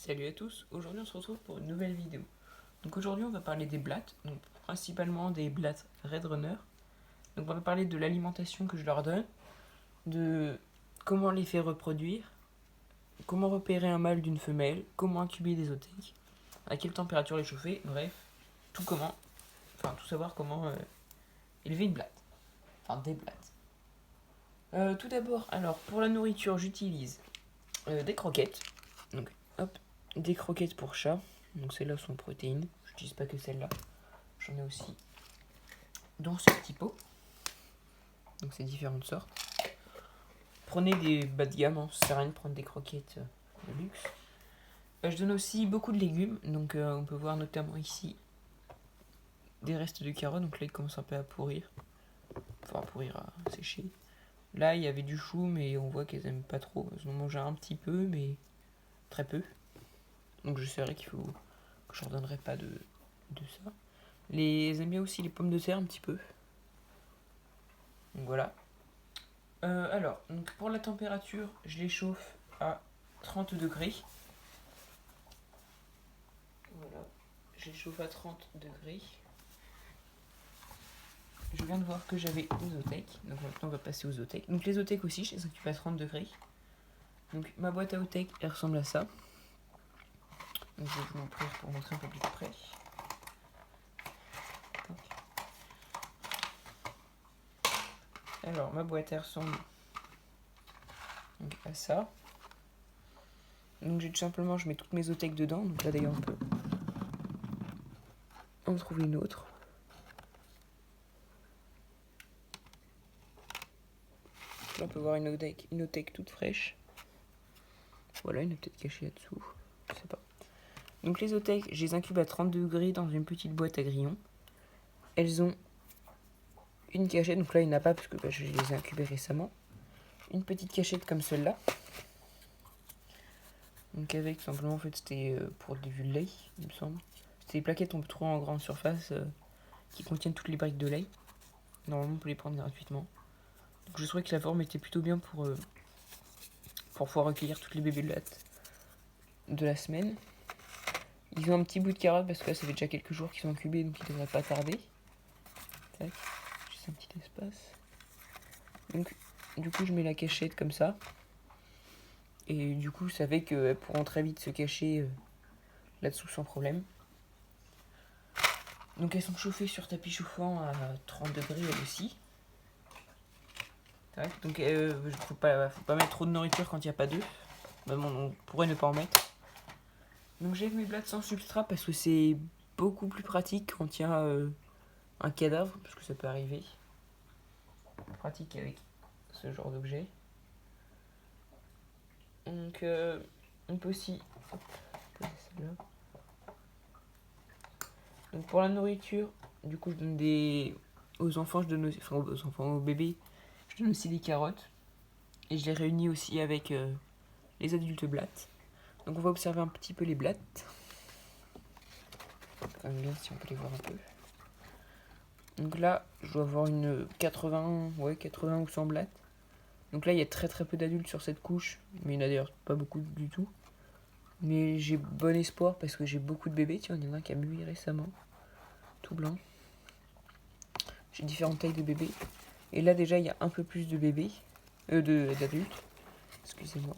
Salut à tous, aujourd'hui on se retrouve pour une nouvelle vidéo. Donc aujourd'hui on va parler des blattes, donc principalement des blattes Red Runner. Donc on va parler de l'alimentation que je leur donne, de comment les faire reproduire, comment repérer un mâle d'une femelle, comment incuber des otecs, à quelle température les chauffer, bref, tout savoir comment élever une blatte, enfin des blattes. Tout d'abord, alors pour la nourriture j'utilise des croquettes, donc hop, des croquettes pour chat. Donc celles-là sont protéines. Je n'utilise pas que celles-là. J'en ai aussi dans ce petit pot. Donc c'est différentes sortes. Prenez des bas de gamme, hein. Ça sert à rien de prendre des croquettes de luxe. Je donne aussi beaucoup de légumes. Donc on peut voir notamment ici des restes de carottes. Donc là ils commencent un peu à pourrir. Enfin à pourrir, à sécher. Là il y avait du chou mais on voit qu'elles aiment pas trop. Elles en mangent un petit peu mais très peu. Donc je saurais qu'il faut que je leur donnerai pas de ça. Elles aiment bien aussi les pommes de terre un petit peu. Donc voilà. Donc pour la température, je les chauffe à 30 degrés. Voilà. Je les chauffe à 30 degrés. Je viens de voir que j'avais des otecs. Donc maintenant on va passer aux otecs. Donc les otecs aussi, je les occupe à 30 degrés. Donc ma boîte à otecs, elle ressemble à ça. Donc je vais vous l'ouvrir pour montrer un peu plus près. Alors ma boîte elle ressemble donc à ça. Donc j'ai tout simplement, je mets toutes mes otecs dedans. Donc là d'ailleurs on peut en trouver une autre. Là on peut voir une othèque toute fraîche. Voilà, il est peut-être caché là-dessous. Je sais pas. Donc les othèques, je les incube à 30 degrés dans une petite boîte à grillons. Elles ont une cachette, donc là il n'y en a pas parce que je les ai incubées récemment. Une petite cachette comme celle-là. Donc avec simplement en fait c'était pour du lait, il me semble. C'était des plaquettes qu'on peut trouver en grande surface qui contiennent toutes les briques de lait. Normalement on peut les prendre gratuitement. Donc je trouvais que la forme était plutôt bien pour pouvoir recueillir toutes les bébés de la semaine. Ils ont un petit bout de carotte parce que là ça fait déjà quelques jours qu'ils sont incubés donc ils devraient pas tarder. Tac, juste un petit espace. Donc du coup je mets la cachette comme ça. Et du coup ça fait qu'elles pourront très vite se cacher là-dessous sans problème. Donc elles sont chauffées sur tapis chauffant à 30 degrés elles aussi. Tac, donc faut pas mettre trop de nourriture quand il n'y a pas d'œufs. Même on pourrait ne pas en mettre. Donc j'ai mes blattes sans substrat parce que c'est beaucoup plus pratique quand il y a un cadavre, parce que ça peut arriver. Pratique avec ce genre d'objet. Donc on peut aussi poser celle-là. Donc pour la nourriture, du coup je donne aux enfants, aux bébés, je donne aussi des carottes. Et je les réunis aussi avec les adultes blattes. Donc on va observer un petit peu les blattes. C'est quand même bien si on peut les voir un peu. Donc là, je dois avoir une 80 ou 100 blattes. Donc là, il y a très très peu d'adultes sur cette couche. Mais il n'y en a d'ailleurs pas beaucoup du tout. Mais j'ai bon espoir parce que j'ai beaucoup de bébés. Tiens, il y en a un qui a mûri récemment. Tout blanc. J'ai différentes tailles de bébés. Et là déjà, il y a un peu plus de bébés. D'adultes. Excusez-moi.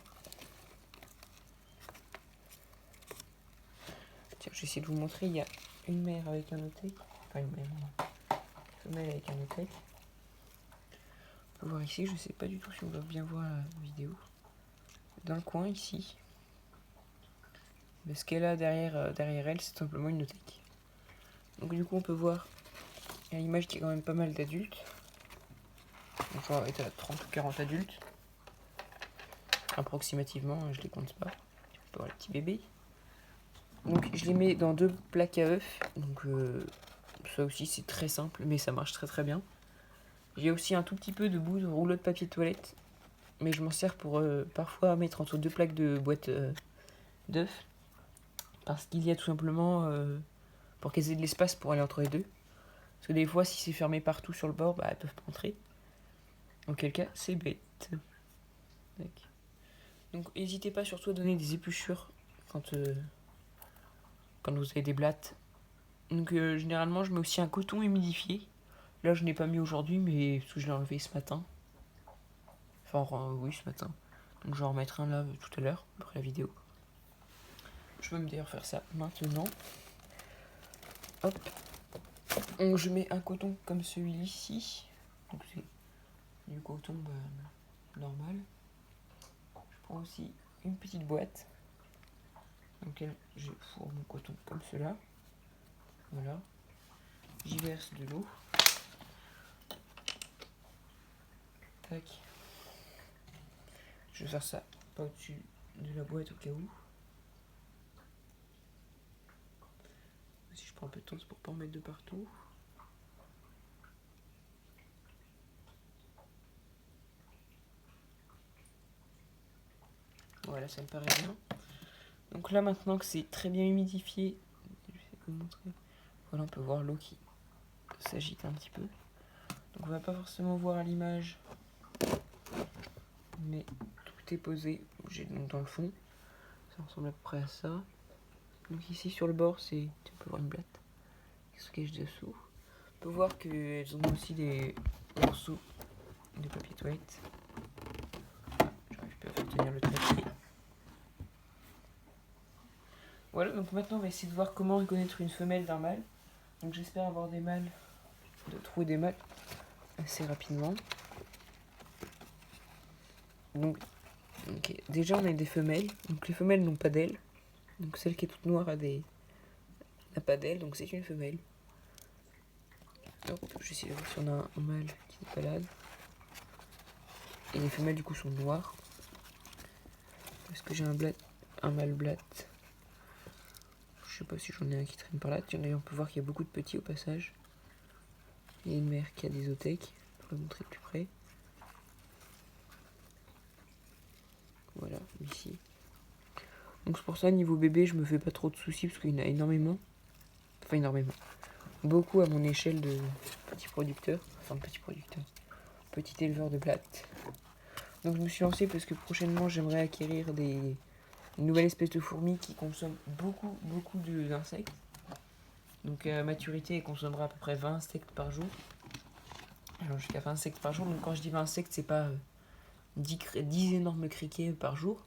Tiens, je vais essayer de vous montrer. Il y a une mère avec un othèque. Enfin, une mère, une femelle avec un othèque. On peut voir ici, je sais pas du tout si on va bien voir la vidéo. Dans le coin ici. Mais ce qu'elle a derrière elle, c'est simplement une othèque. Donc du coup, on peut voir à l'image qu'il y a quand même pas mal d'adultes. Donc on va être à 30 ou 40 adultes. Approximativement, je les compte pas. On peut voir les petits bébés. Donc je les mets dans 2 plaques à œufs. Donc ça aussi c'est très simple, mais ça marche très très bien. J'ai aussi un tout petit peu de bout de rouleau de papier de toilette. Mais je m'en sers pour parfois mettre entre 2 plaques de boîte d'œufs. Parce qu'il y a tout simplement pour qu'elles aient de l'espace pour aller entre les deux. Parce que des fois, si c'est fermé partout sur le bord, elles peuvent pas entrer. Auquel cas, c'est bête. Donc n'hésitez pas surtout à donner des épluchures quand vous avez des blattes. Donc généralement je mets aussi un coton humidifié. Là je n'ai pas mis aujourd'hui mais parce que je l'ai enlevé ce matin. Enfin oui ce matin. Donc je vais en remettre un là tout à l'heure après la vidéo. Je peux d'ailleurs faire ça maintenant. Hop. Donc je mets un coton comme celui-ci. Donc c'est du coton normal. Je prends aussi une petite boîte dans laquelle je fourre mon coton comme cela. Voilà. J'y verse de l'eau. Tac. Je vais faire ça pas au-dessus de la boîte au cas où. Si je prends un peu de temps, c'est pour pas en mettre de partout. Voilà, ça me paraît bien. Donc là, maintenant que c'est très bien humidifié, je vais vous montrer. Voilà, on peut voir l'eau qui s'agite un petit peu. Donc on va pas forcément voir à l'image, mais tout est posé. J'ai donc dans le fond, ça ressemble à peu près à ça. Donc ici sur le bord, c'est, tu peux voir une blatte qui se cache dessous. On peut voir qu'elles ont aussi des morceaux de papier toilette. J'arrive pas à faire tenir le trait. Voilà, donc maintenant on va essayer de voir comment reconnaître une femelle d'un mâle. Donc j'espère avoir des mâles, de trouver des mâles assez rapidement. Donc okay. Déjà on a des femelles, donc les femelles n'ont pas d'ailes. Donc celle qui est toute noire n'a pas d'ailes, donc c'est une femelle. Hop, je vais essayer de voir si on a un mâle qui se balade. Et les femelles du coup sont noires. Est-ce que j'ai un mâle blatte? Je sais pas si j'en ai un qui traîne par là. Tiens, d'ailleurs on peut voir qu'il y a beaucoup de petits au passage. Il y a une mère qui a des othèques. Je vais vous montrer de plus près. Voilà, ici. Donc c'est pour ça, niveau bébé, je me fais pas trop de soucis parce qu'il y en a énormément. Enfin énormément. Beaucoup à mon échelle de petits producteurs. Enfin petits producteurs. Petit éleveur de blattes. Donc je me suis lancé parce que prochainement j'aimerais acquérir une nouvelle espèce de fourmi qui consomme beaucoup d'insectes. Donc à maturité, elle consommera à peu près 20 insectes par jour. Alors jusqu'à 20 insectes par jour. Donc quand je dis 20 insectes, c'est pas 10 énormes criquets par jour.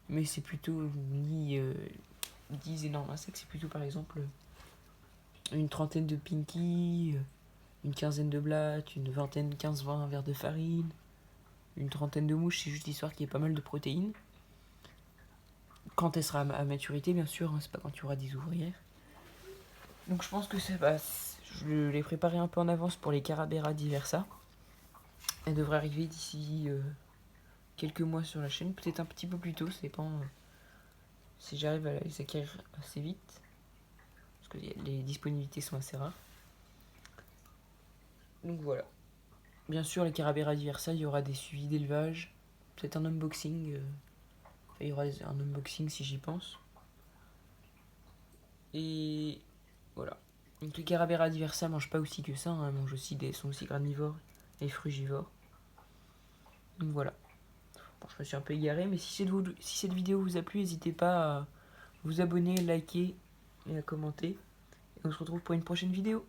Mais c'est plutôt ni 10 énormes insectes, c'est plutôt par exemple une trentaine de pinkies, une quinzaine de blattes, une vingtaine, 15-20 verres de farine, une trentaine de mouches, c'est juste histoire qu'il y ait pas mal de protéines. Quand elle sera à maturité, bien sûr, hein, c'est pas quand il y aura des ouvrières. Donc je pense que ça va. Je l'ai préparé un peu en avance pour les Carabera diversa. Elle devrait arriver d'ici quelques mois sur la chaîne, peut-être un petit peu plus tôt, ça dépend si j'arrive à les acquérir assez vite, parce que les disponibilités sont assez rares. Donc voilà. Bien sûr, les Carabera diversa, il y aura des suivis d'élevage, peut-être un unboxing. Il y aura un unboxing si j'y pense. Et voilà. Donc les Carabera diversa mangent pas aussi que ça, hein, elles mangent aussi sont aussi granivores et frugivores. Donc voilà. Bon, je me suis un peu égaré, mais si cette vidéo vous a plu, n'hésitez pas à vous abonner, liker et à commenter. Et on se retrouve pour une prochaine vidéo.